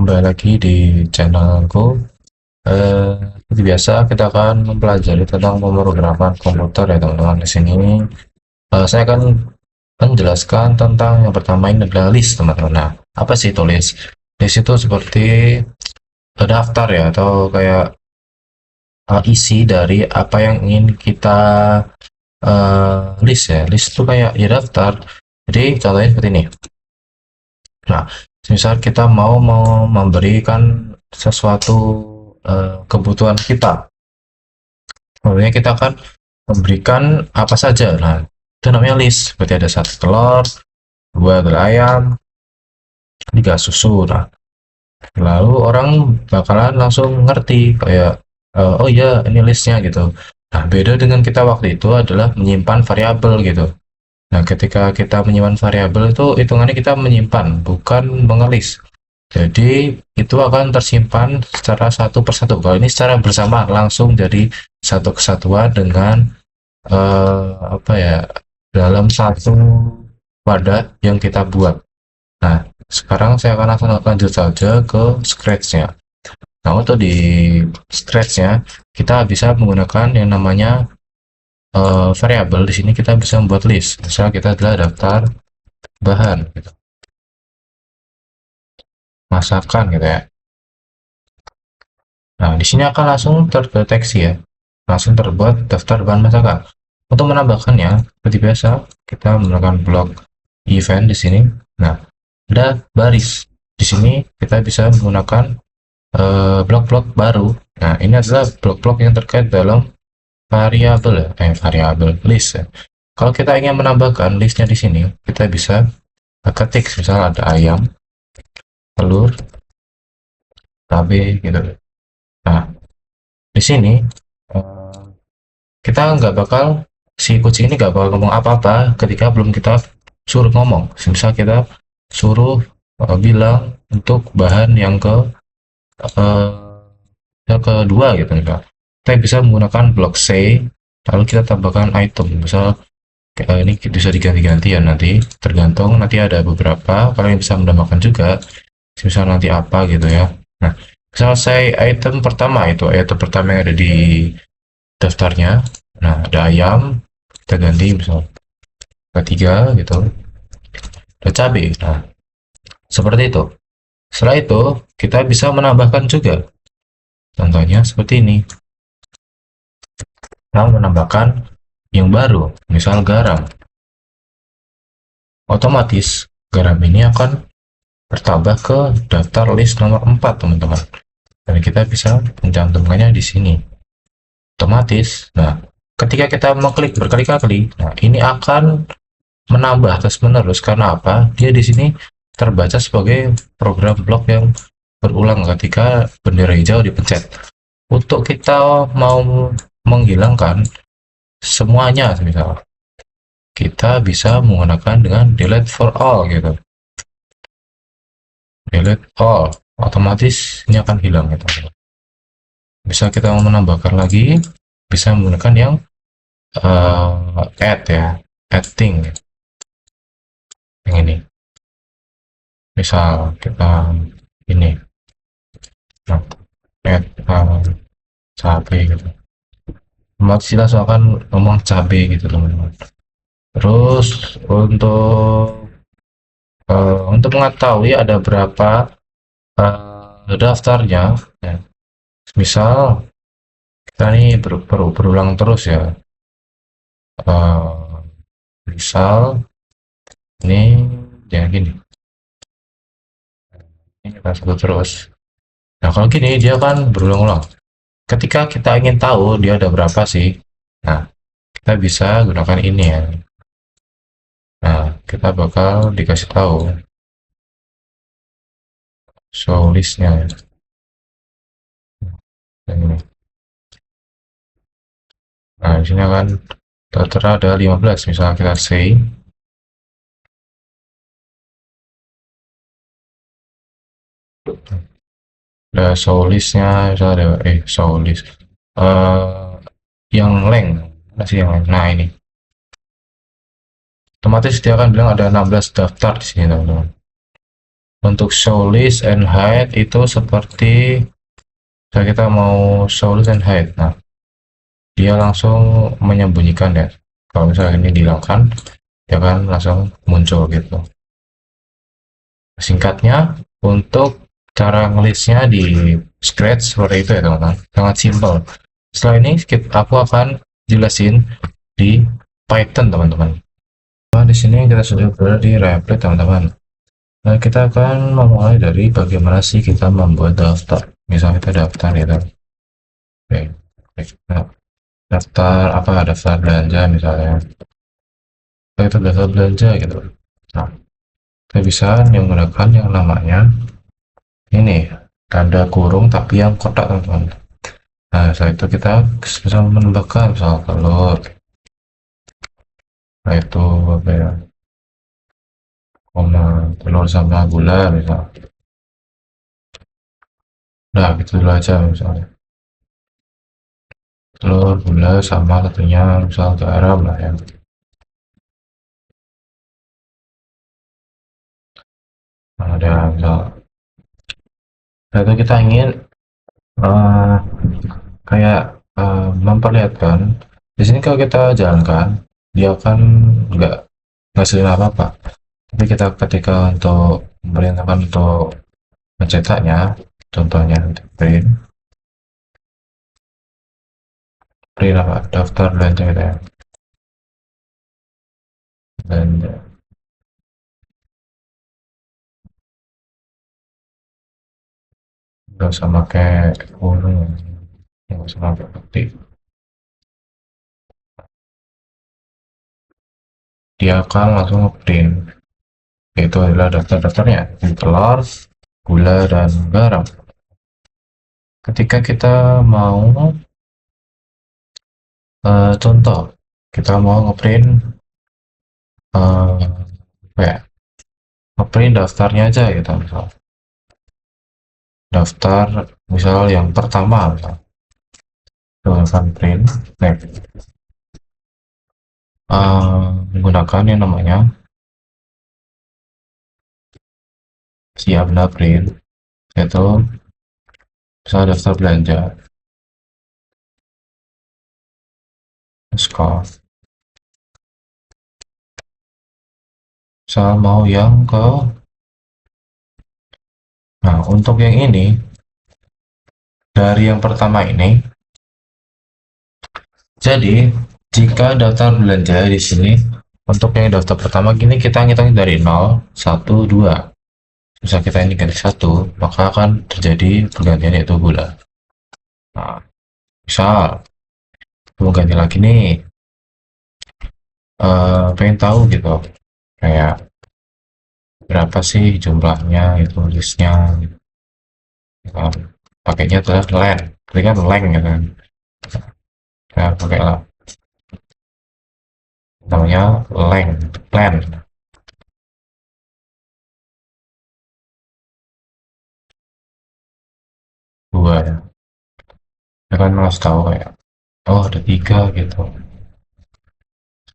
kembali lagi di channelku. Seperti biasa kita akan mempelajari tentang pemrograman komputer ya teman-teman. Di sini saya akan menjelaskan tentang yang pertama ini adalah list teman-teman. Nah, apa sih itu list? List itu seperti daftar ya, atau kayak isi dari apa yang ingin kita list ya. List itu kayak ya daftar. Jadi contohnya seperti ini. Nah, misal kita mau memberikan sesuatu kebutuhan kita, kemudian kita akan memberikan apa saja. Nah, itu namanya list. Berarti ada satu telur, dua telur ayam, tiga susu. Nah, lalu orang bakalan langsung ngerti kayak oh iya ini listnya gitu. Nah, beda dengan kita waktu itu adalah menyimpan variabel gitu. Nah, ketika kita menyimpan variabel itu hitungannya kita menyimpan, bukan mengelis. Jadi itu akan tersimpan secara satu persatu. Kalau ini secara bersama langsung jadi satu kesatuan dengan apa ya, dalam satu wadah yang kita buat. Nah, sekarang saya akan langsung lanjut saja ke scratch-nya. Nah, untuk di scratch-nya kita bisa menggunakan yang namanya variabel. Di sini kita bisa membuat list. Misal kita adalah daftar bahan, gitu. Masakan gitu ya. Nah, di sini akan langsung terdeteksi ya, langsung terbuat daftar bahan masakan. Untuk menambahkannya, seperti biasa, kita menggunakan blok event di sini. Nah, ada baris. Di sini kita bisa menggunakan blok-blok baru. Nah, ini adalah blok-blok yang terkait dalam variabel ya, variabel list ya. Kalau kita ingin menambahkan listnya di sini, kita bisa ketik, misal ada ayam, telur, cabai gitu. Nah, di sini kita nggak bakal, si kucing ini nggak bakal ngomong apa-apa ketika belum kita suruh ngomong. Misal kita suruh bilang untuk bahan yang kedua gitu, misal kita bisa menggunakan blok say, lalu kita tambahkan item. Misal ini bisa diganti-ganti ya, nanti tergantung, nanti ada beberapa kalian bisa menambahkan juga, misal nanti apa gitu ya. Nah, misal saya item pertama, itu item pertama yang ada di daftarnya. Nah, ada ayam, kita ganti misal ketiga gitu, ada cabai. Nah, seperti itu. Setelah itu kita bisa menambahkan juga, contohnya seperti ini. Kita menambahkan yang baru, misal garam. Otomatis garam ini akan bertambah ke daftar list nomor 4 teman-teman. Dan kita bisa mencantumkannya di sini. Otomatis. Nah, ketika kita mengklik berkali-kali, nah ini akan menambah terus-menerus. Karena apa? Dia di sini terbaca sebagai program blok yang berulang ketika bendera hijau dipencet. Untuk kita mau menghilangkan semuanya, misalnya kita bisa menggunakan dengan delete for all gitu. Delete all, otomatis ini akan hilang gitu. Bisa kita mau menambahkan lagi, bisa menggunakan yang add ya, adding yang ini. Misal kita ini, nah, add cabai gitu. Otomatis langsung akan ngomong cabai gitu teman-teman. Terus untuk mengetahui ada berapa daftarnya ya. Misal kita ini berulang terus ya, misal ini jangan gini, ini kita sebut terus. Nah, kalau gini dia akan berulang-ulang. Ketika kita ingin tahu dia ada berapa sih, nah kita bisa gunakan ini ya. Nah, kita bakal dikasih tahu show listnya ya. Ini. Nah, di sini akan tertera ada 15, misalnya kita say. Ada show listnya, misalnya ada show list yang length, masih yang length. Nah, ini otomatis dia akan bilang ada 16 daftar di sini teman-teman. Untuk show list and hide itu seperti jika kita mau show list and hide, nah dia langsung menyembunyikan ya. Kalau misalnya ini dihilangkan, dia akan langsung muncul gitu. Singkatnya, untuk cara ngelistnya di Scratch seperti itu ya teman-teman, sangat simple. Setelah ini aku akan jelasin di Python teman-teman. Nah, di sini kita sudah berada di Replit teman-teman. Nah, kita akan memulai dari bagaimana sih kita membuat daftar. Misalnya kita daftar gitu. Oke, nah, daftar apa? Daftar belanja misalnya. Kita daftar belanja gitu. Nah, kita bisa menggunakan yang namanya ini tanda kurung tapi yang kotak teman-teman. Nah, setelah itu kita bisa menambahkan misal telur. Nah, itu apa ya? Koma telur sama gula misal. Nah, gitu dulu aja misalnya. Telur, gula, sama satunya misal garam lah ya. Nah, ada misal. Nah, itu kita ingin eh, kayak memperlihatkan di sini kalau kita jalankan dia akan nggak ngasilin apa-apa. Tapi kita ketika untuk memerintahkan untuk mencetaknya, contohnya untuk print apa daftar belanja gitu ya, belanja nggak usah pakai kurung, nggak usah pakai ketik, dia akan langsung print yaitu adalah daftar-daftarnya telur, gula, dan garam. Ketika kita mau contoh kita mau ngeprint apa ya, ngeprint daftarnya aja gitu, misal daftar misal yang pertama misal dengan print next, menggunakan yang namanya siap print, yaitu misal daftar belanja skor, misal mau yang ke, nah untuk yang ini dari yang pertama ini, jadi jika daftar belanja di sini untuk yang daftar pertama gini kita ngitung dari 0, 1, 2. Misal kita ini ganti 1, maka akan terjadi pergantian yaitu gula. Nah, misal mau ganti lagi nih, pengen tahu gitu kayak berapa sih jumlahnya itu listnya gitu. Pakainya adalah len, ini kan leng ya kan, nah pakailah namanya leng, len dua ya. Ya kan ngasih tahu kayak oh ada 3 gitu.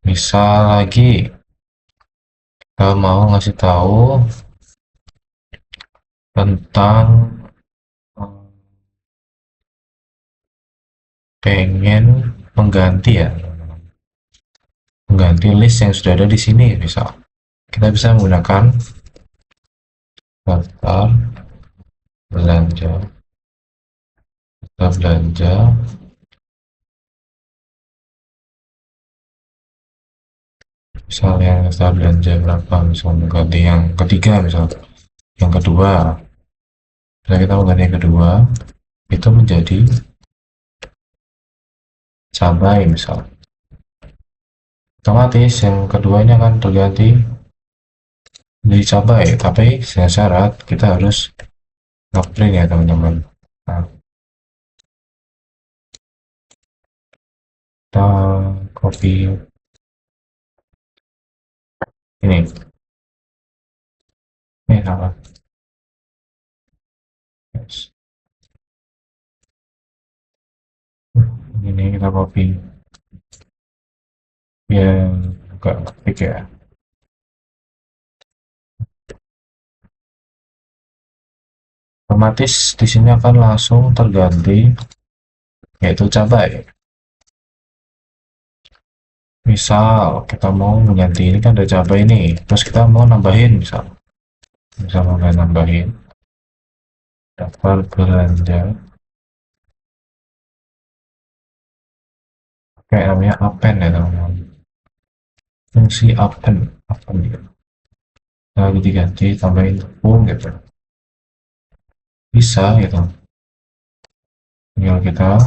Misal lagi kita mau ngasih tahu tentang pengen mengganti ya, mengganti list yang sudah ada di sini. Misal kita bisa menggunakan daftar belanja, daftar belanja, misalnya daftar belanja berapa, misal mengganti yang ketiga, misal yang kedua, misalnya kita mengganti yang kedua itu menjadi cabai misal, otomatis yang keduanya akan terganti menjadi cabai, tapi dengan syarat kita harus ngeprint ya teman-teman. Nah, kita copy ini salah, yes. Ini kita copy ya, buka ketik ya. otomatis di sini akan langsung terganti yaitu cabai. Misal kita mau mengganti, ini kan ada cabai ini, terus kita mau nambahin, misal mau nambahin daftar belanja kayak namanya append ya teman-teman, fungsi append gitu. Lalu diganti tambahin tepung gitu, bisa gitu, tinggal kita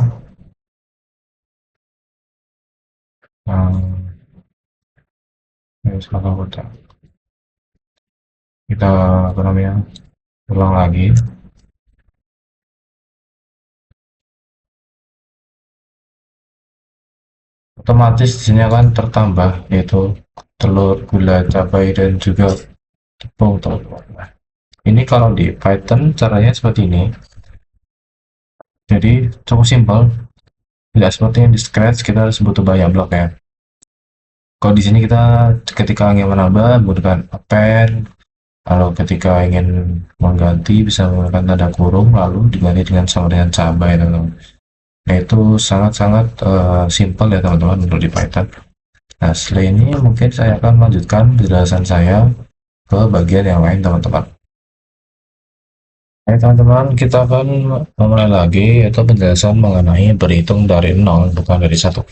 salah kota, kita apa namanya, ulang lagi. Otomatis di sini akan tertambah yaitu telur, gula, cabai, dan juga tepung teman-teman. Nah, ini kalau di Python caranya seperti ini. Jadi cukup simpel, tidak seperti yang di Scratch kita harus butuh banyak blok ya. Kalau di sini kita ketika ingin menambah menggunakan append, lalu ketika ingin mengganti bisa menggunakan tanda kurung lalu diganti dengan sama dengan cabai teman-teman. Nah itu sangat-sangat simpel ya teman-teman untuk di Python. Nah setelah ini mungkin saya akan melanjutkan penjelasan saya ke bagian yang lain teman-teman. Oke teman-teman, kita akan memulai lagi yaitu penjelasan mengenai berhitung dari nol bukan dari satu.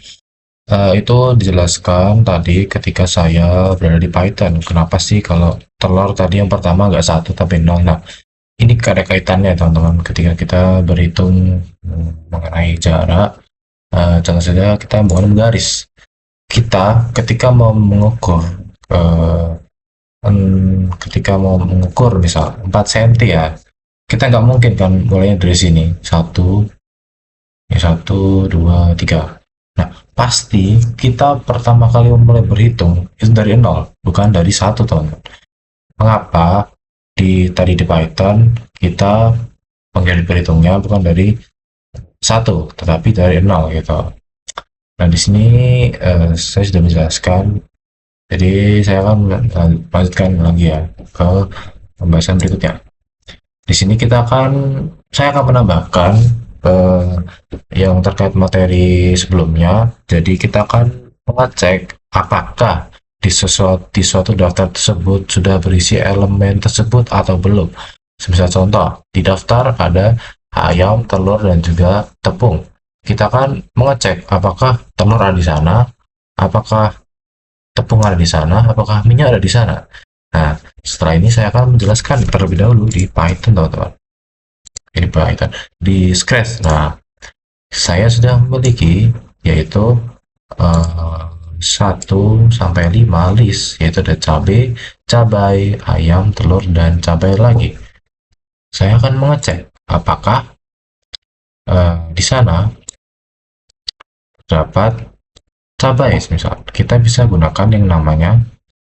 Itu dijelaskan tadi ketika saya berada di Python. Kenapa sih kalau telur tadi yang pertama nggak satu tapi nol? Nah, ini ada kaitannya teman-teman. Ketika kita berhitung mengenai jarak, contoh saja kita menggunakan garis. Kita ketika mau mengukur eh, ketika mau mengukur misal 4 cm ya, kita nggak mungkin kan mulainya dari sini satu, ya satu, dua, tiga. Nah, pasti kita pertama kali mulai berhitung itu dari nol, bukan dari satu teman-teman. Mengapa tadi di Python kita menjadi berhitungnya bukan dari satu, tetapi dari nol gitu. Nah, di sini saya sudah menjelaskan. Jadi saya akan lanjutkan lagi ya ke pembahasan berikutnya. Di sini saya akan menambahkan eh, yang terkait materi sebelumnya. Jadi kita akan mengecek apakah di suatu daftar tersebut sudah berisi elemen tersebut atau belum. Semisal contoh, di daftar ada ayam, telur, dan juga tepung. Kita akan mengecek apakah telur ada di sana, apakah tepung ada di sana, apakah minyak ada di sana. Nah, setelah ini saya akan menjelaskan terlebih dahulu di Python, teman-teman. Ini Python di Scratch. Nah, saya sudah memiliki yaitu 1 sampai 5 list, yaitu ada cabai, cabai, ayam, telur, dan cabai lagi. Saya akan mengecek apakah di sana terdapat cabai. Misal kita bisa gunakan yang namanya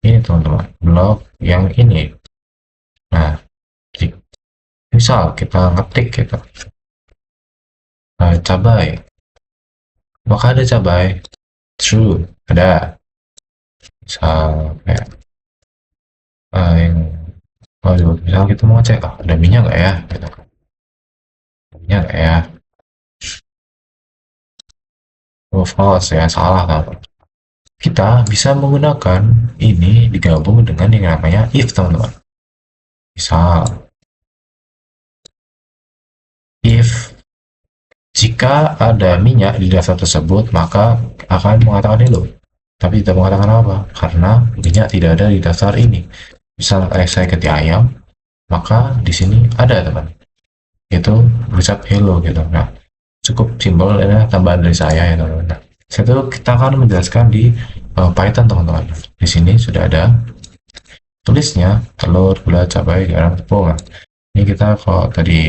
ini teman-teman, blok yang ini. Nah, misal kita ngetik gitu, cabai, apakah ada cabai? True, ada. Misal kayak yang misal kita mau cek ada minyak nggak ya, gitu. Minyak nggak ya? Oh, false ya, salah kan? Kita bisa menggunakan ini digabung dengan yang namanya if teman-teman. Misal if jika ada minyak di daftar tersebut maka akan mengatakan hello, tapi tidak mengatakan apa karena minyak tidak ada di daftar ini. Misal saya ganti ayam, maka di sini ada teman, itu berucap hello gitu. Nah cukup simpel ya tambahan dari saya ya teman-teman. Nah, setelah itu kita akan menjelaskan di Python teman-teman. Di sini sudah ada tulisnya telur, gula, cabai, garam, tepung. Nah, ini kita kalau tadi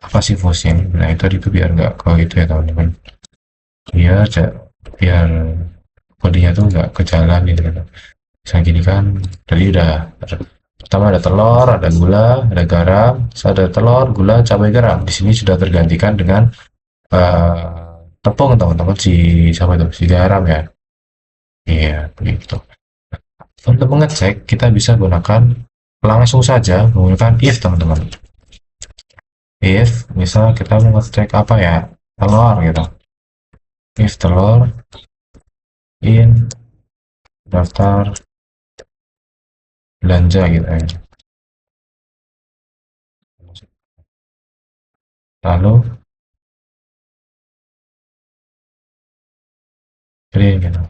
apa sih fungsinya? Nah itu biar nggak ke itu ya teman-teman. Biar biar kodenya tuh nggak ke jalan gitu kan. Misalnya gini kan, tadi udah pertama ada telur, ada gula, ada garam, ada telur, gula, cabai, garam. Di sini sudah tergantikan dengan tepung teman-teman, siapa itu si garam ya. Iya begitu. Untuk mengecek kita bisa gunakan langsung saja menggunakan if teman-teman. if misal kita mau ngecek apa ya, telur gitu, if telur in daftar belanja gitu ya, lalu print gitu,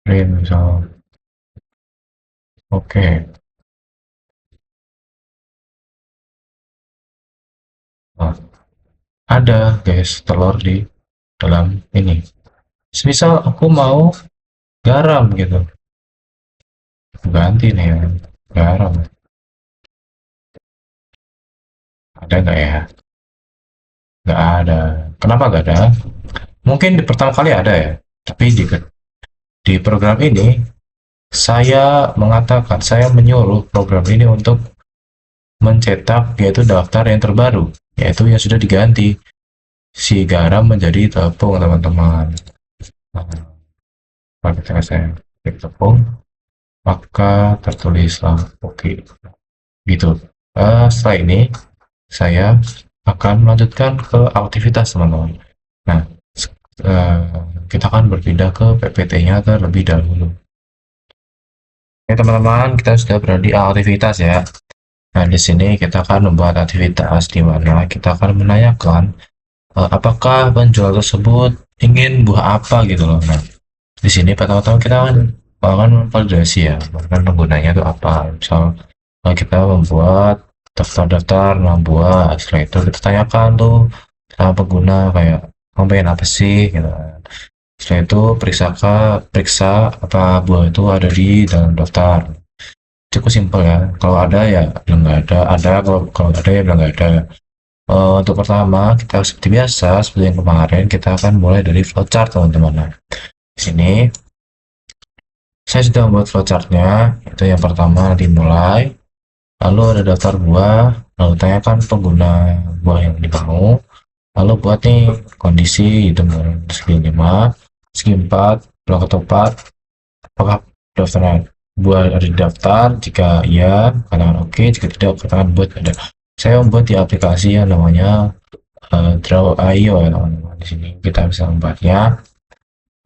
print misal. Oke. Nah, ada guys telur di dalam ini. Misal aku mau garam gitu, ganti nih ya, garam. Ada nggak ya? Nggak ada. Kenapa nggak ada? Mungkin di pertama kali ada ya, tapi di program ini saya mengatakan, saya menyuruh program ini untuk mencetak yaitu daftar yang terbaru, yaitu yang sudah diganti si garam menjadi tepung teman-teman. Nah, ketika saya klik tepung, maka tertulislah oke gitu. Setelah ini saya akan melanjutkan ke aktivitas teman-teman. Nah, eh, kita akan berpindah ke PPT-nya terlebih dahulu. Oke teman-teman, kita sudah berada di aktivitas ya. Nah, di sini kita akan membuat aktivitas di mana kita akan menanyakan apakah penjual tersebut ingin buah apa gitu loh. Nah, di sini pertama-tama kita akan memvalidasi ya, bahkan penggunanya itu apa. Misal kita membuat daftar-daftar membuat, setelah itu kita tanyakan tuh sama pengguna kayak kamu pengen apa sih gitu kan. Setelah itu periksa apa buah itu ada di dalam daftar. Cukup simpel ya, kalau ada ya bilang nggak ada, kalau kalau nggak ada ya bilang nggak ada. Untuk pertama kita seperti biasa, seperti yang kemarin kita akan mulai dari flowchart teman-teman. Nah, di sini saya sudah membuat flowchartnya. Itu yang pertama dimulai, lalu ada daftar buah, lalu tanyakan pengguna buah yang dimau, lalu buat nih kondisi itu segi 5, segi 4, blok atau 4, apakah daftar buah ada di daftar, jika iya katakan oke, jika tidak katakan buat ada. Saya membuat di aplikasi yang namanya Draw.io ya teman-teman. Di sini kita bisa membuatnya.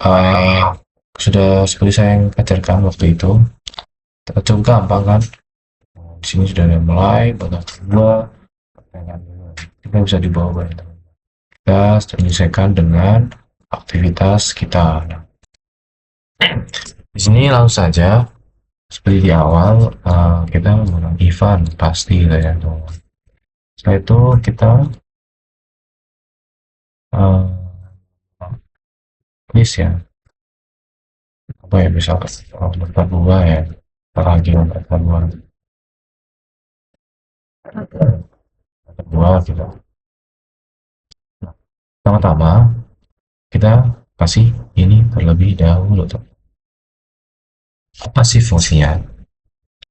uh, Sudah seperti saya yang ajarkan waktu itu, cukup gampang kan. Di sini sudah mulai banyak dua kita bisa dibawa ya. Kita menyelesaikan dengan aktivitas kita. Nah, di sini langsung saja seperti di awal, kita menggunakan event pasti ya. Setelah itu kita uh, list ya, apa ya, misal daftar buah ya, lagi daftar buah, gitu. Nah, pertama-tama kita kasih ini terlebih dahulu tuh. Apa sih fungsinya?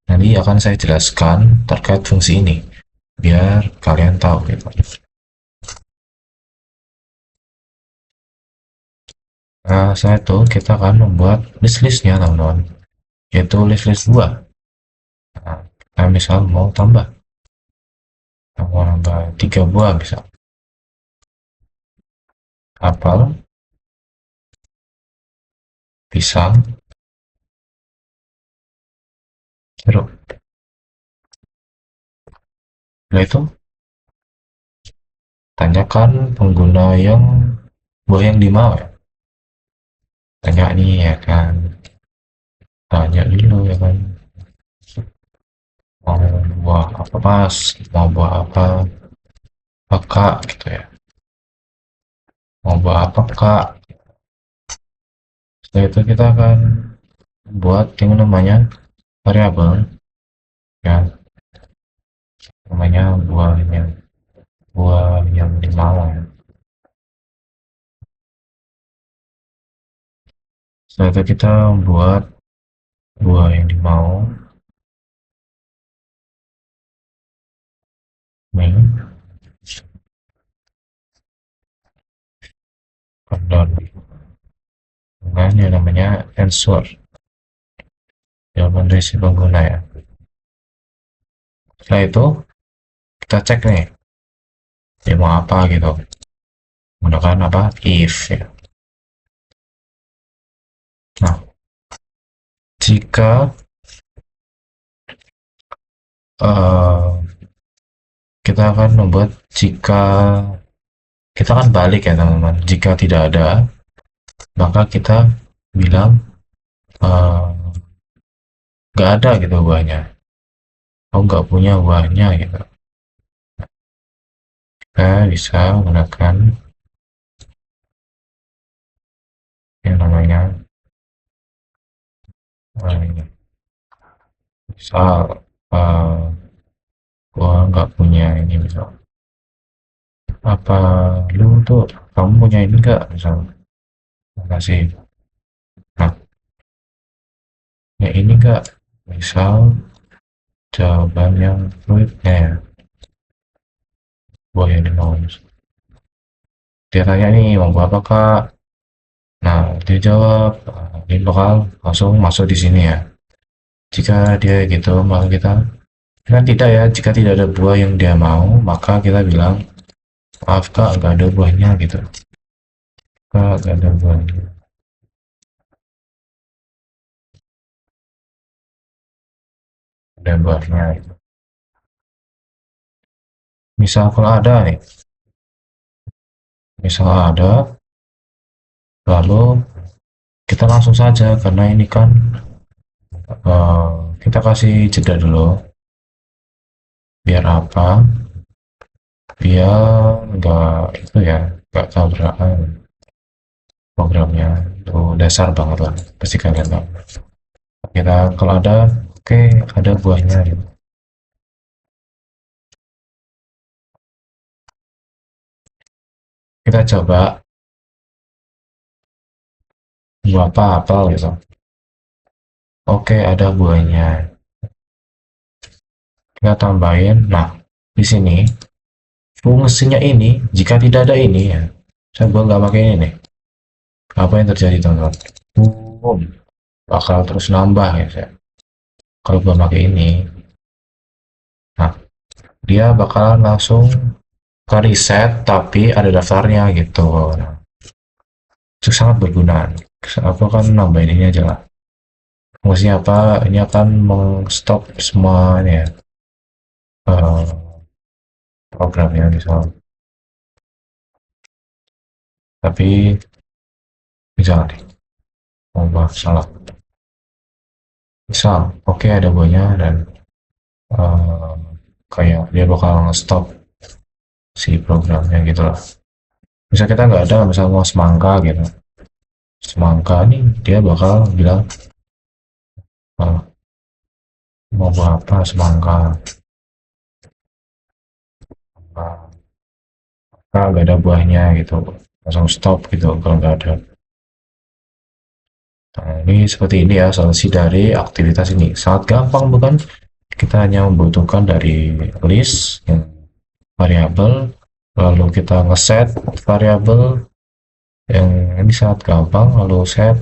Nanti akan saya jelaskan terkait fungsi ini biar kalian tahu gitu. Nah, saya tuh kita akan membuat list-listnya teman-teman, yaitu list-list buah. Nah, kita misal mau tambah, mau nambah 3 buah misal, apel, pisang, jeruk. Setelah itu tanyakan pengguna yang buah yang dimau ya. Tanya nih ya kan, tanya dulu ya kan, mau buah apa mas, mau buah apa kak gitu ya, mau buah apa kak. Setelah itu kita akan buat yang namanya variabel ya, namanya buah yang dimau ya. Setelah itu kita buat buah yang dimau nih, dan dengan yang namanya answer, jawaban dari si pengguna ya. Setelah itu kita cek nih dia mau apa gitu, menggunakan apa, if ya. Nah, jika uh, kita akan membuat, jika kita akan balik ya teman-teman, jika tidak ada maka kita bilang nggak ada gitu buahnya, aku nggak punya buahnya gitu. Kita bisa menggunakan yang namanya ini. Misal gua nggak punya ini, misal apa lu tuh, kamu punya ini nggak, misal kasih, nah ya ini nggak, misal jawaban yang fluidnya ya, buah yang dimau. Dia tanya nih mau buah apa kak, nah dia jawab, dia bakal langsung masuk di sini ya. Jika dia gitu maka kita kan tidak ya, jika tidak ada buah yang dia mau maka kita bilang maaf kak nggak ada buahnya gitu, kak nggak ada buahnya, ada buahnya gitu. Misal kalau ada nih, misal ada, lalu kita langsung saja karena ini kan kita kasih jeda dulu, biar apa, biar nggak itu ya, nggak tabrakan programnya. Itu dasar banget lah, pasti kalian tahu. Kita kalau ada, oke, ada buahnya gitu. Kita coba buah apa, apel gitu, oke ada buahnya, kita tambahin. Nah di sini fungsinya ini, jika tidak ada ini ya, saya gua nggak pakai ini nih, apa yang terjadi teman-teman, boom, bakal terus nambah ya saya. Kalau gua pakai ini, nah dia bakalan langsung ke reset tapi ada daftarnya gitu. Nah, itu sangat berguna. Aku akan nambahin ini aja lah, fungsinya apa, ini akan mengstop semuanya ya, programnya misal, tapi misal nih mau salah, misal oke ada buahnya dan eh, kayak dia bakal stop si programnya gitu lah. Misal kita nggak ada, misal mau semangka gitu, semangka nih dia bakal bilang eh, mau buah apa, semangka, nggak ada buahnya gitu, langsung stop gitu kalau nggak ada. Nah, ini seperti ini ya solusi dari aktivitas ini, sangat gampang bukan, kita hanya membutuhkan dari list yang variabel, lalu kita ngeset variabel yang ini sangat gampang, lalu set,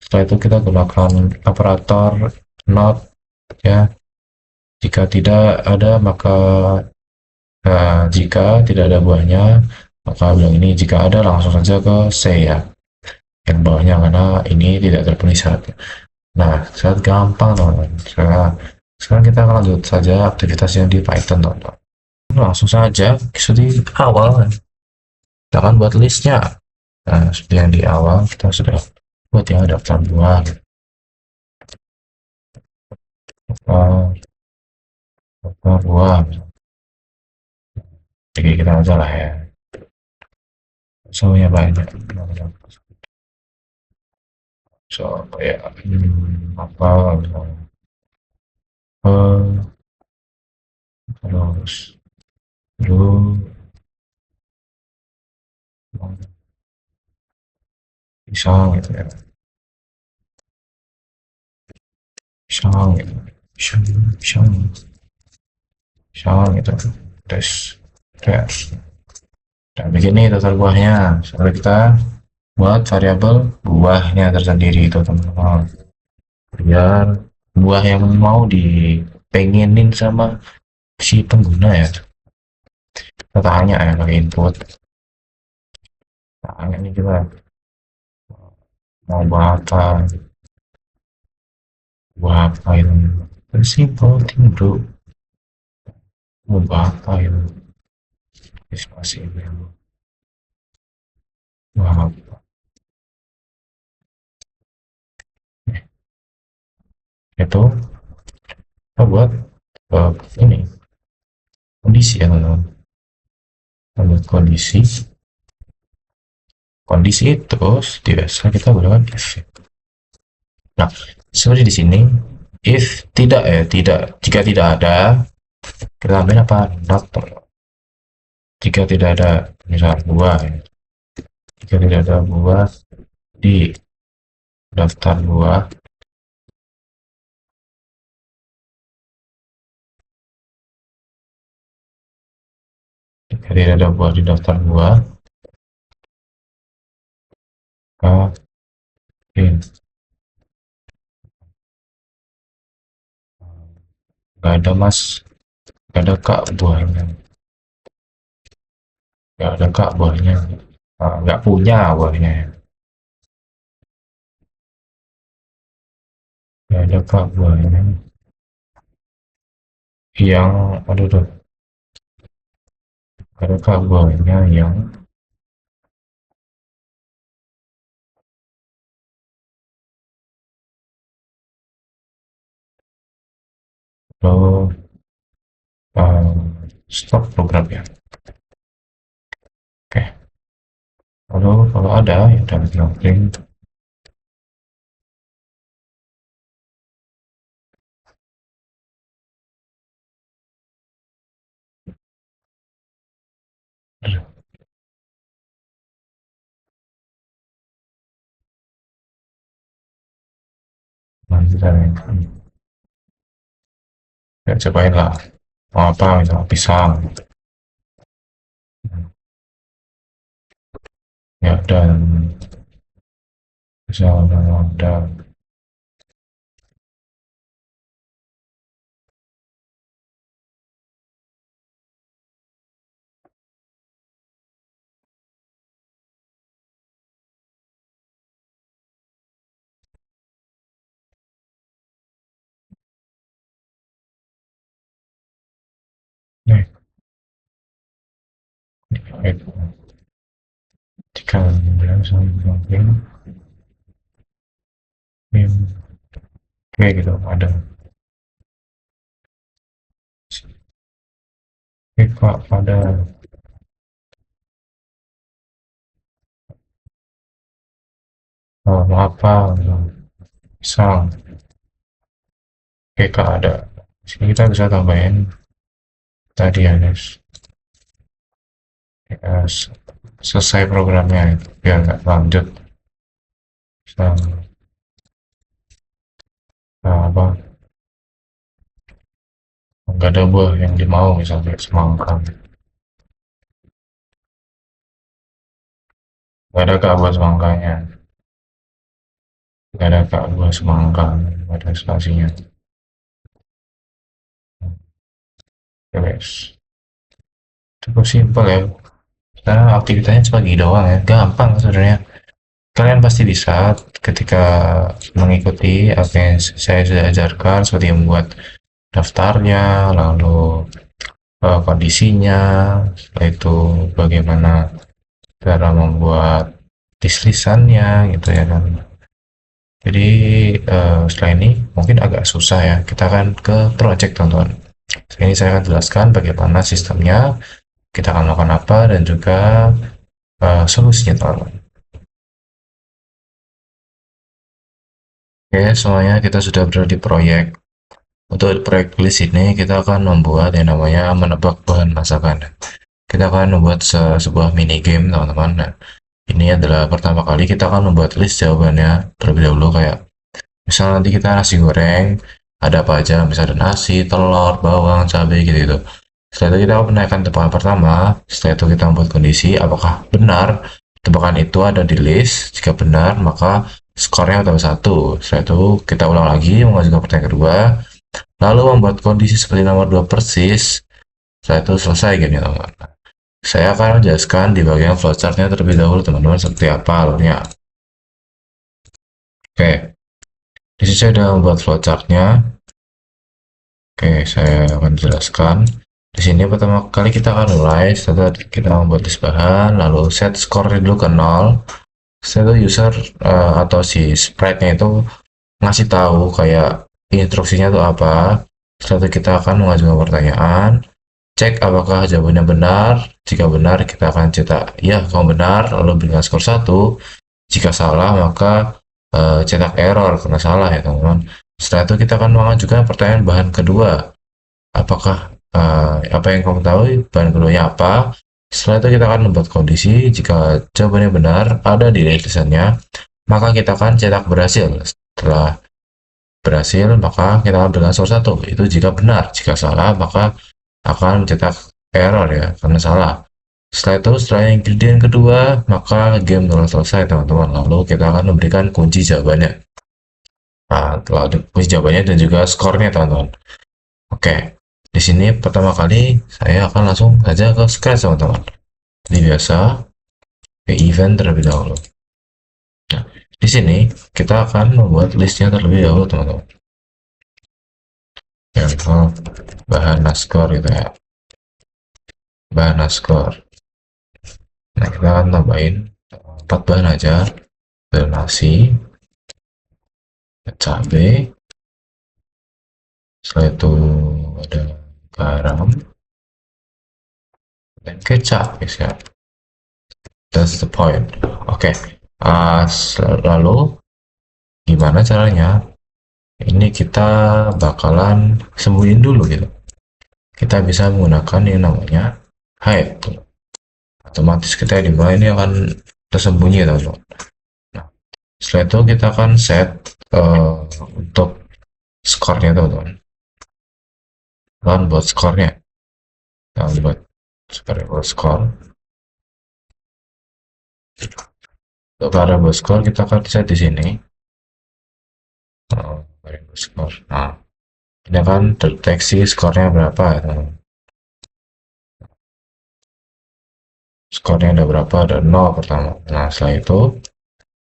setelah itu kita gunakan operator not ya, jika tidak ada maka jika tidak ada buahnya maka bilang ini, jika ada langsung saja ke C ya, yang bawahnya karena ini tidak terpenuhi syaratnya. Nah sangat gampang teman-teman. Sekarang kita akan lanjut saja aktivitas yang di Python teman-teman. Langsung saja seperti awal kita akan buat listnya. Nah seperti yang di awal kita sudah buat yang daftar buah, daftar buah, jadi kita aja lah ya, soalnya banyak, so ya apa misalnya, terus dulu pisang gitu ya, pisang gitu, pisang, pisang, pisang gitu, terus ya, dan begini total buahnya. Sampai kita buat variabel buahnya tersendiri itu teman-teman, biar buah yang mau dipengenin sama si pengguna ya, kita tanya ya pakai input, tanya nih kita mau buah apa, buah apa itu, simple thing bro, mau buah apa itu, masih buah apa itu, kita buat ini kondisi ya teman-teman, buat kondisi terus biasa kita gunakan if. Nah, seperti di sini, if tidak ya tidak, jika tidak ada, kita ambil apa, not. Jika tidak ada misal buah ya. Jika tidak ada buah di daftar buah, jika tidak ada buah di daftar buah, maka nggak ada mas, nggak ada kak buahnya, nggak ada kak buahnya, nggak punya buahnya, nggak ada kak buahnya yang, aduh tuh, nggak ada kak buahnya yang lo stop programnya. Oke, lalu kalau ada ya udah tinggal print. Nah, kita ya, cobain lah mau apa, misalnya pisang ya, dan misalnya ada nih, jika bilang sama kayak gitu ada, kak pada mau apa, pisang, kak ada, sini kita bisa tambahin tadi ya guys, ya, selesai programnya itu biar nggak lanjut, sama apa, nggak ada buah yang dimau misalnya semangka, nggak ada kak buah semangkanya, nggak ada kak buah semangka, nggak ada spasinya ya guys, cukup simpel ya, karena aktivitasnya cuma gini doang ya, gampang sebenarnya, kalian pasti bisa ketika mengikuti apa yang saya sudah ajarkan, seperti membuat daftarnya, lalu kondisinya, setelah itu bagaimana cara membuat list-listannya gitu ya kan. Jadi setelah ini mungkin agak susah ya, kita akan ke project teman-teman. Ini saya akan jelaskan bagaimana sistemnya, kita akan melakukan apa, dan juga solusinya teman-teman. Oke, semuanya kita sudah berada di proyek. Untuk proyek list ini kita akan membuat yang namanya menebak bahan masakan. Kita akan membuat sebuah mini game teman-teman. Nah, ini adalah pertama kali kita akan membuat list jawabannya terlebih dahulu, kayak misal nanti kita nasi goreng, ada apa aja, misalnya ada nasi, telur, bawang, cabai gitu. Setelah itu kita akan menaikkan tebakan pertama, setelah itu kita membuat kondisi apakah benar tebakan itu ada di list. Jika benar, maka skornya tambah satu. Setelah itu kita ulang lagi mengajukan pertanyaan kedua, lalu membuat kondisi seperti nomor 2 persis. Setelah itu selesai gamenya, teman-teman. Saya akan menjelaskan di bagian flowchartnya terlebih dahulu, teman-teman, seperti apa alurnya. Oke, di sini saya sudah membuat flowchartnya. Oke, saya akan jelaskan. Di sini pertama kali kita akan mulai setelah kita membuat list bahan, lalu set skor dulu ke 0. Setelah itu user atau si sprite-nya itu ngasih tahu kayak instruksinya itu apa. Setelah itu kita akan mengajukan pertanyaan, cek apakah jawabannya benar. Jika benar, kita akan cetak ya kamu benar, lalu berikan skor 1. Jika salah, maka cetak error karena salah ya, teman-teman. Setelah itu kita akan mengajukan pertanyaan bahan kedua. Apakah apa yang kamu tahu bahan keduanya apa? Setelah itu kita akan membuat kondisi. Jika jawabannya benar ada di tulisannya, maka kita akan cetak berhasil. Setelah berhasil, maka kita akan berikan skor 1. Itu jika benar. Jika salah, maka akan mencetak error ya, karena salah. Setelah itu, setelah ingredient kedua, maka game telah selesai, teman-teman. Lalu kita akan memberikan kunci jawabannya. Nah, telah kunci jawabannya dan juga skornya, teman-teman. Oke, di sini pertama kali saya akan langsung saja ke scratch, teman-teman. Jadi biasa, ke event terlebih dahulu. Nah, di sini kita akan membuat listnya terlebih dahulu, teman-teman. Contoh bahan naskor gitu ya, bahan naskor. Nah, kita akan tambahin 4 bahan aja. Ada nasi, ada cabai, setelah itu ada garam dan kecap guys ya. That's the point. Oke, lalu gimana caranya? Ini kita bakalan sembunyiin dulu gitu. Kita bisa menggunakan yang namanya hide. Otomatis kita dimulai ini akan tersembunyi, teman-teman. Nah, setelah itu kita akan set untuk skornya, teman-teman. Lalu buat skornya, kita buat variable skor. Untuk variable skor kita akan set di sini. Variable skor. Nah, ini akan deteksi skornya berapa ya, teman-teman. Skornya ada berapa? Ada 0 pertama. Nah, setelah itu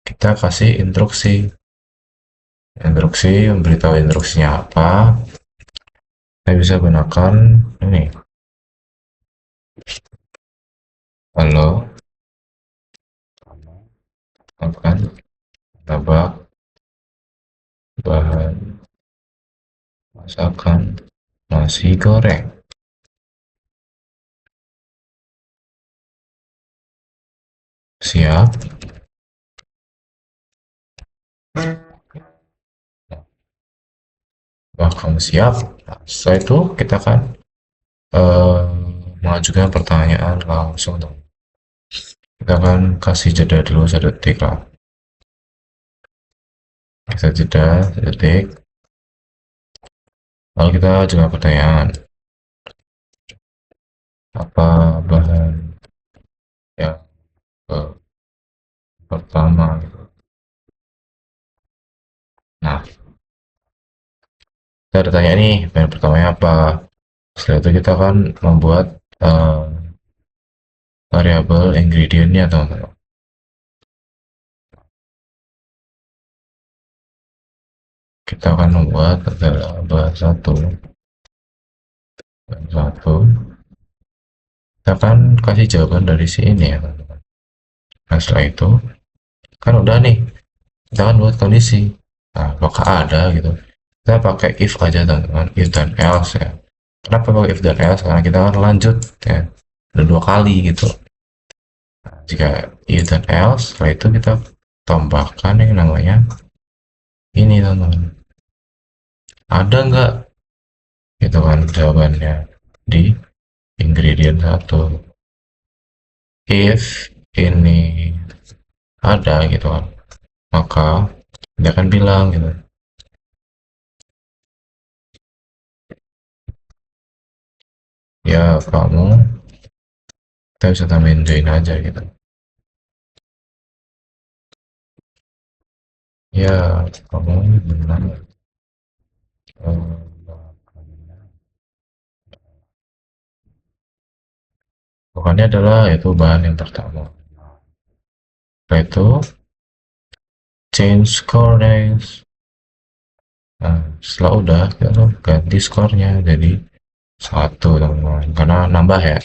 kita kasih instruksi. Memberitahu instruksinya apa. Kita bisa gunakan ini. Halo. Akan tabak bahan masakan nasi goreng. Siap. Kamu siap. Nah, setelah itu kita akan mengajukan pertanyaan langsung. Kita akan kasih jeda dulu 1 detik lah. Kita jeda 1 detik. Lalu kita ajukan pertanyaan. Apa bahan yang pertama? Nah, kita ada tanya nih, bahan pertamanya apa? Setelah itu kita akan membuat variabel ingredientnya, teman-teman. Kita akan membuat adalah bahan satu. Kita akan kasih jawaban dari sini ya, teman-teman. Nah, setelah itu kan udah nih, kita akan buat kondisi. Nah, apakah ada gitu, kita pakai if aja, teman-teman, if dan else ya. Kenapa pakai if dan else? Karena kita akan lanjut ya, ada 2 kali gitu. Nah, jika if dan else, setelah itu kita tambahkan yang namanya ini, teman-teman. Ada nggak gitu kan jawabannya di ingredient 1. If ini ada gitu kan, maka dia akan bilang gitu, ya kamu, kita bisa tambahin join aja gitu. Ya, kamu benar. Eh, Pokoknya adalah itu bahan yang pertama. Setelah itu change coordinates. Nah, setelah udah kita ganti skornya jadi satu teman-teman, karena nambah ya.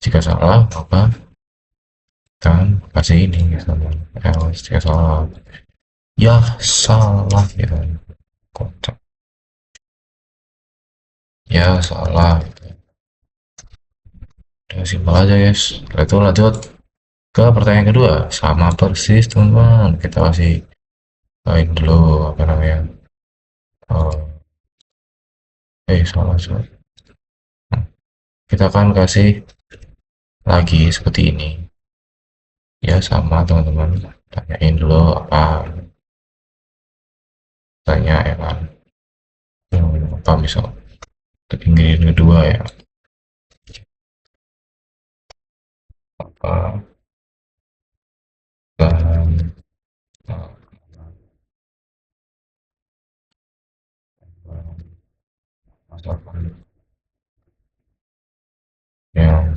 Jika salah maka kita kasih ini gitu teman. Jika salah, ya salah gitu. Kocak. Ya salah. Ya, simpel aja guys. Setelah itu lanjut ke pertanyaan kedua, sama persis teman-teman. Kita kasih lain dulu apa namanya. Oh, salah salah. Kita akan kasih lagi seperti ini. Ya sama teman-teman. Tanyain dulu apa, tanya ya kan. Apa misal untuk ingredient kedua ya, apa bahan masakan yang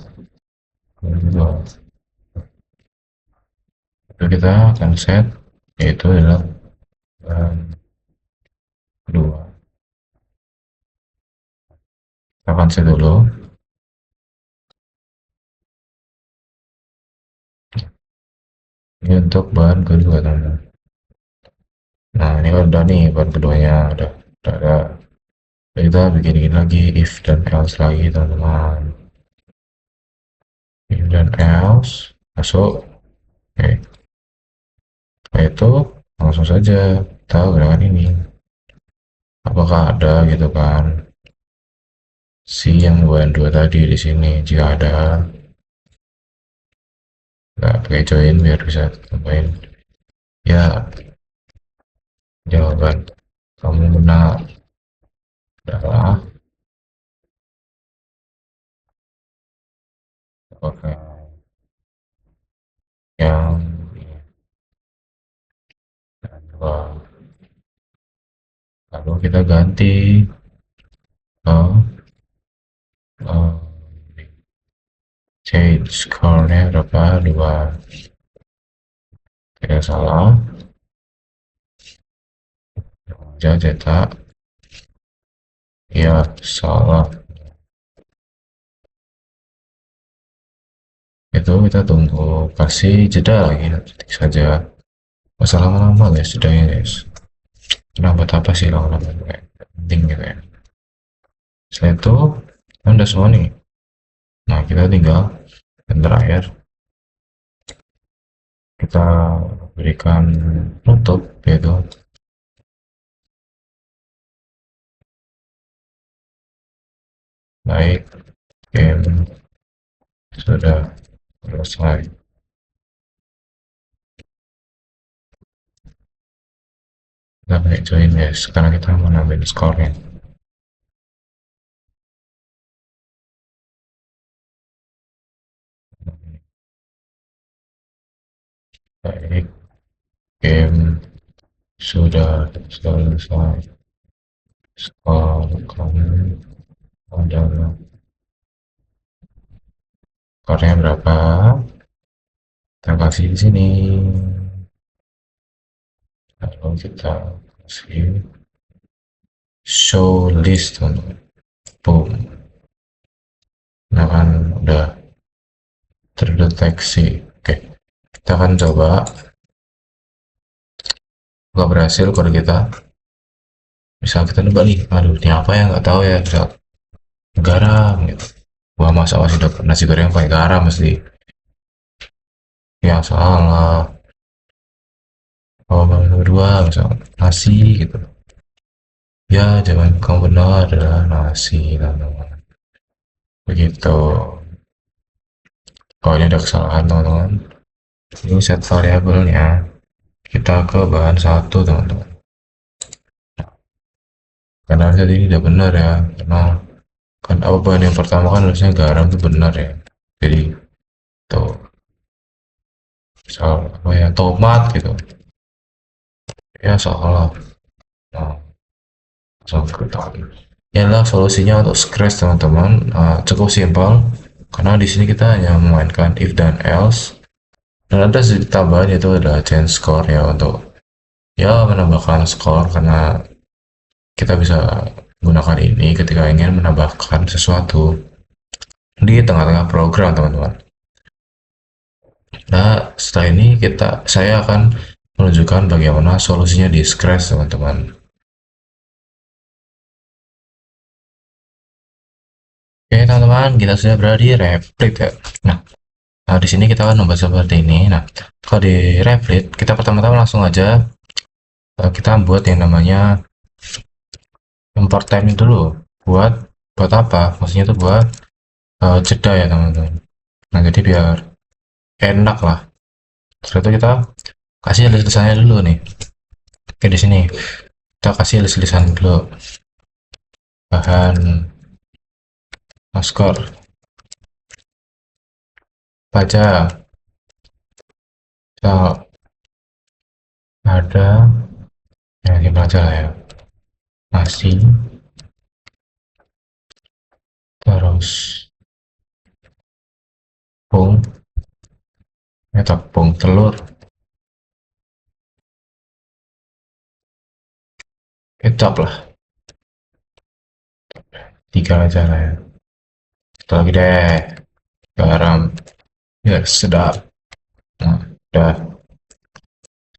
kedua. Itu kita akan set, yaitu adalah bahan kedua. Kita akan set dulu. Ini untuk bahan kedua teman-teman. Nah ini kan udah nih bahan keduanya, udah ada. Kita bikin lagi if dan else lagi teman-teman. If dan else masuk. Oke, nah itu langsung saja kita gunakan ini. Apakah ada gitu kan si yang bahan dua tadi di sini? Jika ada, nggak pakai join biar bisa tambahin. Ya, jawaban kamu benar adalah apakah yang kedua. Lalu kita ganti ke change score-nya berapa, dua. Tidak salah, aja cetak. Ya salah. Itu kita tunggu, kasih jeda lagi detik saja. Masalah lama-lama guys, jedanya guys. Kenapa apa sih lama-lama, kayak penting gitu ya. Setelah itu kan udah semua nih. Nah kita tinggal yang terakhir kita berikan penutup, yaitu baik game sudah selesai. Kita pakai join guys karena kita mau nambahin skornya. Baik game sudah selesai. Skor kamu adalah, skornya berapa, kita kasih di sini. Lalu kita kasih show list teman-teman. Boom. Nah kan udah terdeteksi. Oke, kita akan coba. Nggak berhasil kalau kita misal kita nebak nih, aduh ini apa ya, nggak tahu ya, misal garam gitu. Wah masa masih dapat nasi goreng pakai garam mesti, ya salah. Oh kedua misal nasi gitu, ya jawaban kamu benar adalah nasi teman-teman. Begitu. Kalau ini ada kesalahan teman-teman, ini set variabelnya kita ke bahan satu teman-teman, karena tadi ini udah benar ya, karena kan apa bahan yang pertama kan harusnya garam itu benar ya, jadi tuh misal apa ya, tomat gitu ya, salah. Nah, ketan. Inilah solusinya untuk scratch teman-teman. Cukup simpel karena di sini kita hanya memainkan if dan else, dan ada sedikit tambahan yaitu ada change score ya, untuk ya menambahkan skor, karena kita bisa gunakan ini ketika ingin menambahkan sesuatu di tengah-tengah program teman-teman. Nah, setelah ini saya akan menunjukkan bagaimana solusinya di scratch teman-teman. Oke teman-teman, kita sudah berada di Replit ya. Nah, di sini kita akan membahas seperti ini. Nah, kalau di Replit, kita pertama-tama langsung aja kita buat yang namanya import time dulu. Buat apa? Maksudnya itu buat jeda ya teman-teman. Nah, jadi biar enak lah. Setelah itu kita kasih list-listannya dulu nih. Oke, di sini kita kasih list-listan dulu. Bahan masker, baja, kita ada yang ini aja lah ya. Nasi, terus tepung, tepung telur, kecap lah, 3 aja lah ya. Satu lagi deh, garam, ya sedap. Nah, udah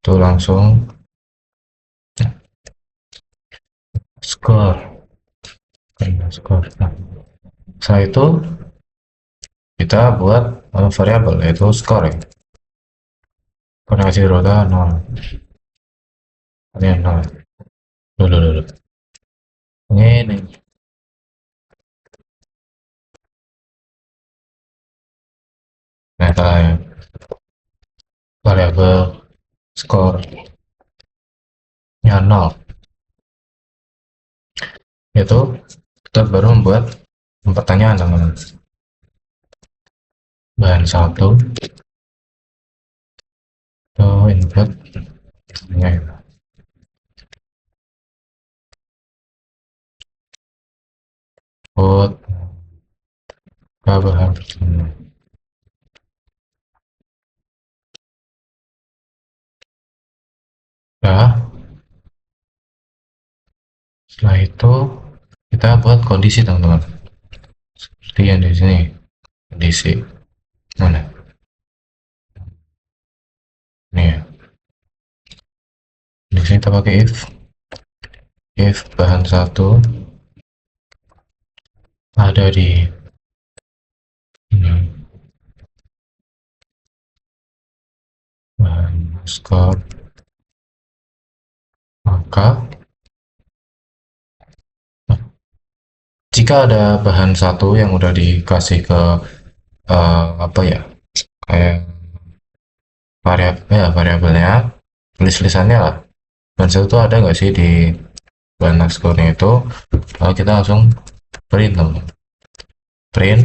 itu langsung skor, skor. Nah, setelah itu kita buat variabel yaitu skor ya. Koneksi roda 0, ini 0. Dulu. Ini nah ya, variabel skornya 0 itu kita baru membuat pertanyaan teman-teman. Bahan satu itu input ya, input bahan pertama ya. Setelah itu kita buat kondisi teman-teman, seperti yang di sini. Kondisi mana nih ya, di sini kita pakai if bahan satu ada di ini, bahan skor, maka jika ada bahan satu yang udah dikasih ke apa ya, kayak variabelnya, list-listannya lah, bahan satu itu ada nggak sih di bahan skornya itu, kita langsung print teman, print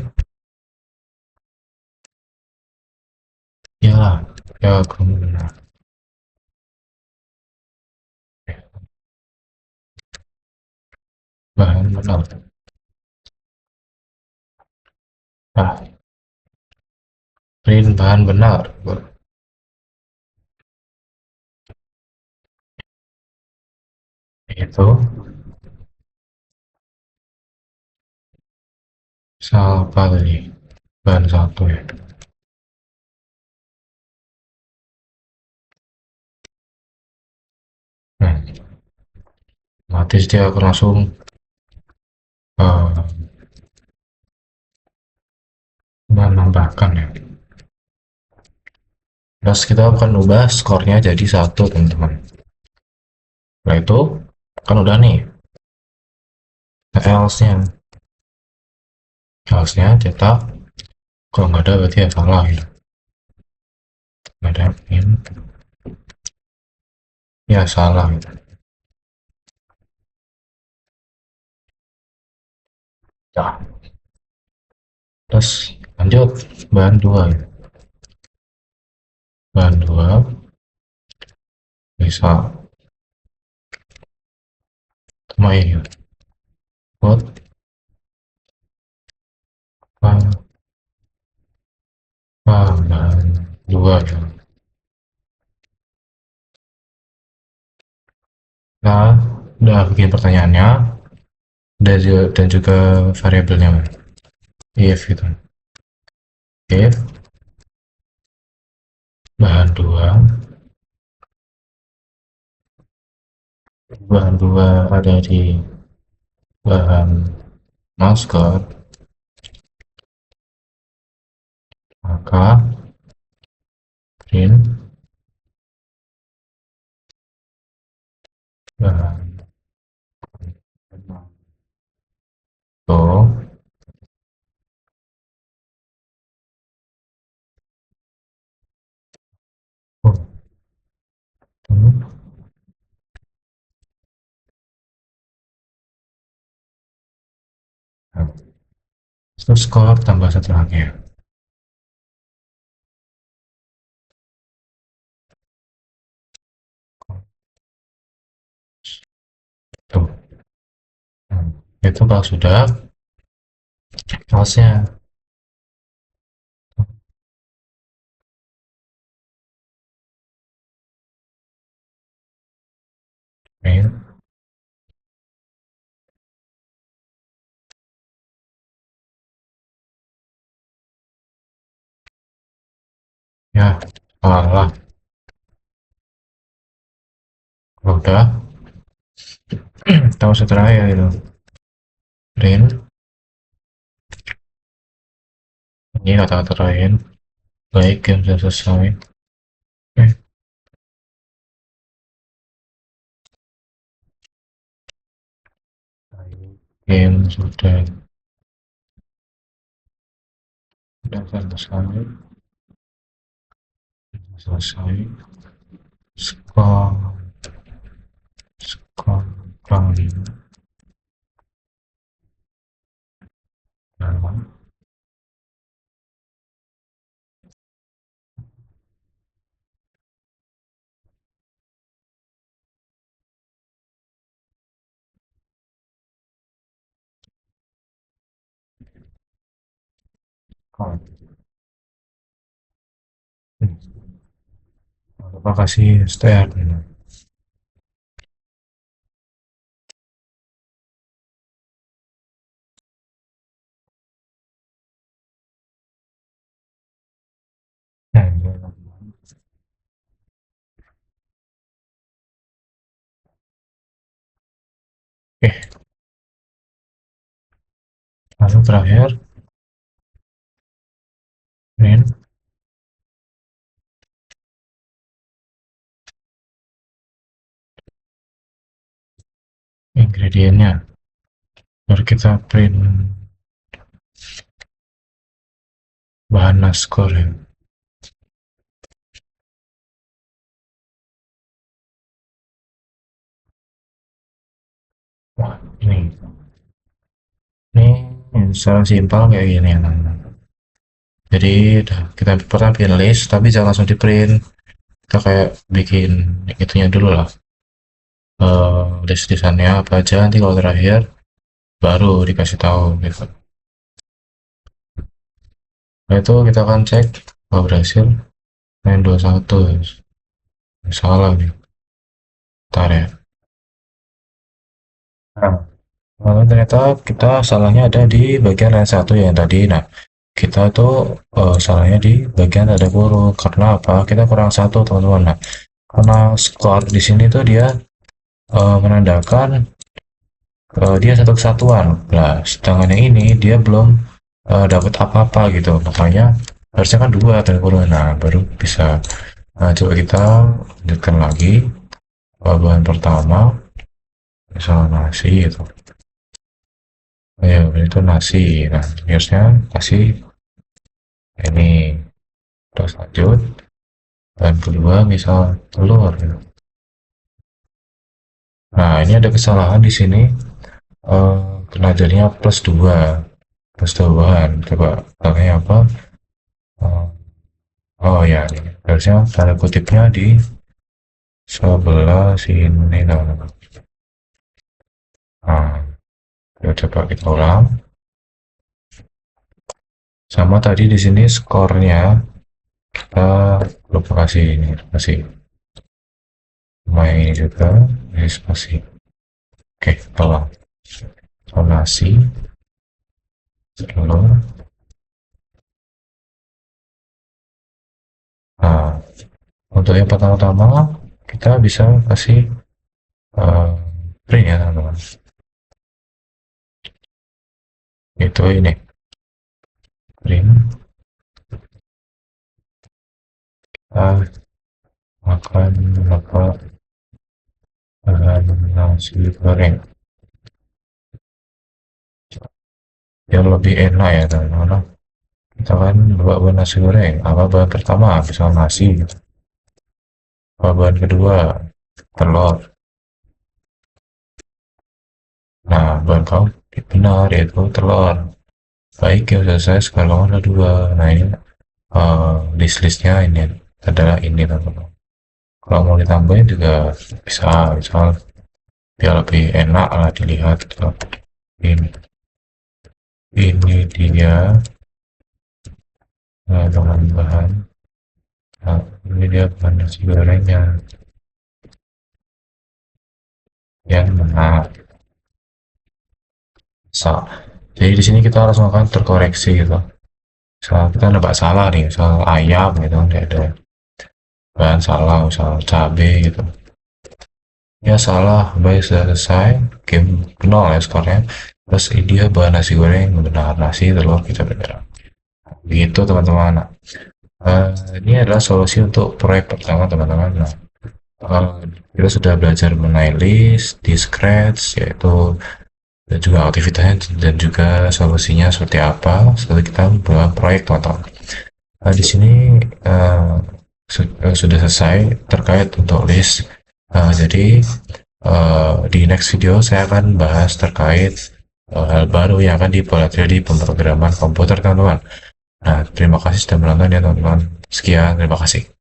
ya, ya benar, bahan benar. Nah, print bahan benar itu apa tadi, bahan satu ya. Nah, otomatis dia akan langsung uh, menambahkan ya. Terus kita akan ubah skornya jadi satu teman-teman. Setelah itu kan udah nih else-nya cetak, kalau nggak ada berarti ya salah gitu, nggak ada in ya salah gitu. Nah, terus lanjut bahan dua gitu. bahan 2 bisa sama ini buat bahan 2 ya. Nah, udah bikin pertanyaannya dan juga variabelnya if gitu. If bahan dua ada di bahan mascot, maka print bahan to terus skor tambah satu lagi ya. Tuh. Itu kalau sudah kelasnya print ya salah udah tahu setelah ya itu print ini kata-kata lain baik game sudah selesai. Oke, game sudah selesai selesai skor skor kali terima kasih start. Oke, lalu terakhir print ingredientnya baru kita print bahan naskor ya. Wah, ini secara simpel kayak gini ya. Jadi kita pernah bikin list tapi jangan langsung di print, kita kayak bikin itunya dulu lah, list desainnya apa aja, nanti kalau terakhir baru dikasih tahu gitu. Nah itu kita akan cek kalau berhasil main 21 salah nih, ntar ya. Nah, ternyata kita salahnya ada di bagian line 1 yang tadi. Nah, kita tuh salahnya di bagian tanda kurung. Karena apa? Kita kurang satu, teman-teman. Nah, karena skor di sini tuh dia menandakan dia satu kesatuan. Nah, sedangkan yang ini dia belum dapat apa-apa gitu. Makanya harusnya kan dua tanda kurung. Nah, baru bisa. Nah, coba kita lanjutkan lagi. Bahan pertama, misalnya nasi gitu. Ya, itu nasi. Nah, harusnya kasih ini. Terus lanjut. Dan kedua, misal telur. Gitu. Nah, ini ada kesalahan di sini. Penajamnya plus 2. Plus 2 bahan. Coba tanya apa? Oh ya, ini harusnya tanda kutipnya di sebelah sini teman-teman. Nah, coba kita ulang. Sama tadi di sini skornya kita lupa kasih ini, kasih main ini juga, ini spasi. Oke, tolong sonasi telur. Nah, untuk yang pertama-tama kita bisa kasih uh, print ya teman-teman. Itu ini print kita makan apa bahan nasi goreng biar lebih enak ya teman-teman. Kita kan buat bahan nasi goreng, apa bahan pertama misal nasi gitu. Apa bahan kedua telur. Nah, bahan kamu benar yaitu telur. Baik ya, selesai. Sekarang kamu ada dua. Nah, ini list-listnya ini adalah ini teman-teman. Kalau mau ditambahin juga bisa, misal biar lebih enak lah dilihat gitu. Ini dia dengan bahan. Nah, ini dia bahan nasi gorengnya yang benar. Jadi di sini kita langsung akan terkoreksi gitu. Misal kita nebak salah nih, misal ayam gitu, ada bahan salah, misal cabai gitu. Ya salah, baik sudah selesai, game 0 ya skornya. Terus dia bahan nasi goreng benar, nasi telur kita benar. Gitu teman-teman. Nah, ini adalah solusi untuk proyek pertama teman-teman. Nah, kita sudah belajar mengenai list, di Scratch, yaitu dan juga aktivitasnya dan juga solusinya seperti apa setelah kita membuat proyek teman-teman. Di sini sudah selesai terkait untuk list. Jadi di next video saya akan bahas terkait hal baru yang akan dipelajari di pemrograman komputer teman-teman. Nah, terima kasih sudah menonton ya teman-teman. Sekian, terima kasih.